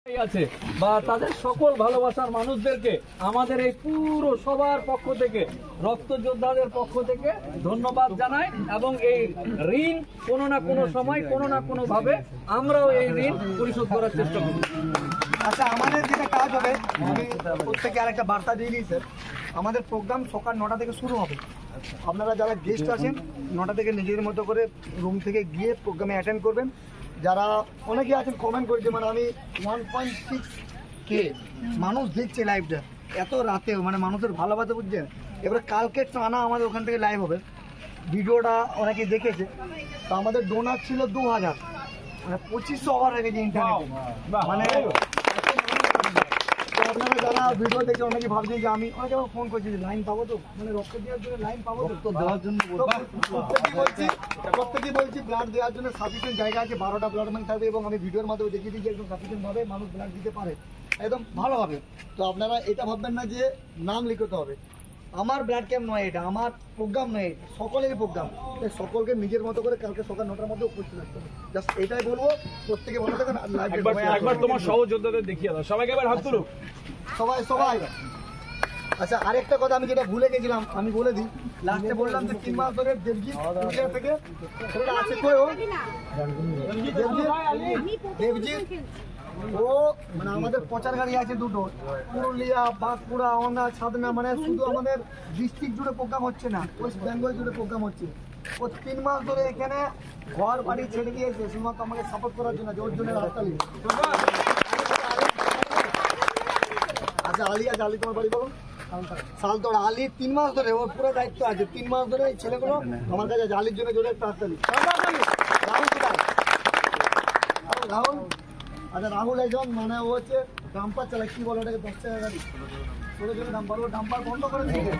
আছে বা তাদের সকল ভালোবাসার মানুষদেরকে আমাদের এই পুরো সবার পক্ষ থেকে রক্ত যোদ্ধাদের পক্ষ থেকে ধন্যবাদ জানাই এবং এই ঋণ কোনো না কোনো সময় কোনো না কোনো ভাবে আমরাও এই ঋণ পরিশোধ করার চেষ্টা করব। আচ্ছা, আমাদের যেটা কাজ হবে, আমি প্রত্যেকে আরেকটা বার্তা দিয়ে দিই স্যার। আমাদের প্রোগ্রাম সকাল 9টা থেকে শুরু হবে। আপনারা যারা গেস্ট আছেন 9টা থেকে নিজেদের মতো করে রুম থেকে গিয়ে প্রোগ্রামে অ্যাটেন্ড করবেন। যারা অনেকে আছেন কমেন্ট করেছে, মানে আমি 1.6K মানুষ দেখছে লাইভটা এত রাতেও, মানে মানুষের ভালোবাসা বুঝছেন। এবারে কালকে টানা আমাদের ওখান থেকে লাইভ হবে, ভিডিওটা অনেকে দেখেছে। তো আমাদের ডোনার ছিল 2000, মানে 2500 ওভার হয়ে গেছে ইন্টারনেটে। মানে তো আপনারা যারা ভিডিও দেখে অনেকে ভাবছেন যে আমি অনেকে আমার ফোন করছি যে লাইন পাবো তো, মানে রক্ত দেওয়ার জন্য লাইন পাবো তো দেওয়ার জন্য প্রত্যেকেই বলছি ব্লাড দেওয়ার জন্য সাফিসিয়েন্ট জায়গা আছে, 12টা ব্লাড ব্যাংক থাকবে এবং আমি ভিডিওর মাধ্যমে দেখিয়ে দিই যে একদম সাফিসিয়েন্ট ভাবে মানুষ ব্লাড দিতে পারে, একদম ভালো হবে। তো আপনারা এটা ভাববেন না যে নাম লিখতে হবে। আমার ব্লাড ক্যাম্প নয়, এটা আমার প্রোগ্রাম নয়, এটা সকলের প্রোগ্রাম। সকলকে নিজের মতো করে কালকে সকাল 9টার মধ্যে উপস্থিত থাকতে হবে। জাস্ট এটাই বলবো, প্রত্যেকে ভালো থাকেন। একবার তোমার সহযোদ্ধাদের দেখিয়ে দাও, সবাইকে এবার হাত তুলুক সবাই। আচ্ছা, আরেকটা কথা আমি যেটা ভুলে গেছিলাম, আমি বলে দিই। লাস্টে বললাম যে 3 মাস ধরে দেবজিৎ থেকে সেটা আছে কই ও দেবজিৎ ও, মানে আমাদের প্রচার গাড়ি আছে দুটো, পুরুলিয়া, বাঁকুড়া, অনা, ছাদনা, মানে শুধু আমাদের ডিস্ট্রিক্ট জুড়ে প্রোগ্রাম হচ্ছে না, ওয়েস্ট বেঙ্গল জুড়ে প্রোগ্রাম হচ্ছে। ও 3 মাস ধরে এখানে ঘর বাড়ি ছেড়ে দিয়েছে শুধুমাত্র আমাকে সাপোর্ট করার জন্য, যে ওর জন্য রাস্তালি। আচ্ছা, আলী আছে, আলী তোমার বাড়ি বলো? সালতোড়া। আলী 3 মাস ধরে, ওর পুরো দায়িত্ব আছে, 3 মাস ধরে এই ছেলেগুলো আমার কাছে আছে। আলীর জন্য জোরে রাস্তালি। রাহুল কোথায়? রাহুল, আচ্ছা রাহুল একজন, মানে ও হচ্ছে ডাম্পার চালায়, কি বলে ওটাকে, 10 টাকা গাড়ি, ছোটো ছোটো ডাম্পার, ও ডাম্পার বন্ধ করে দিয়েছে।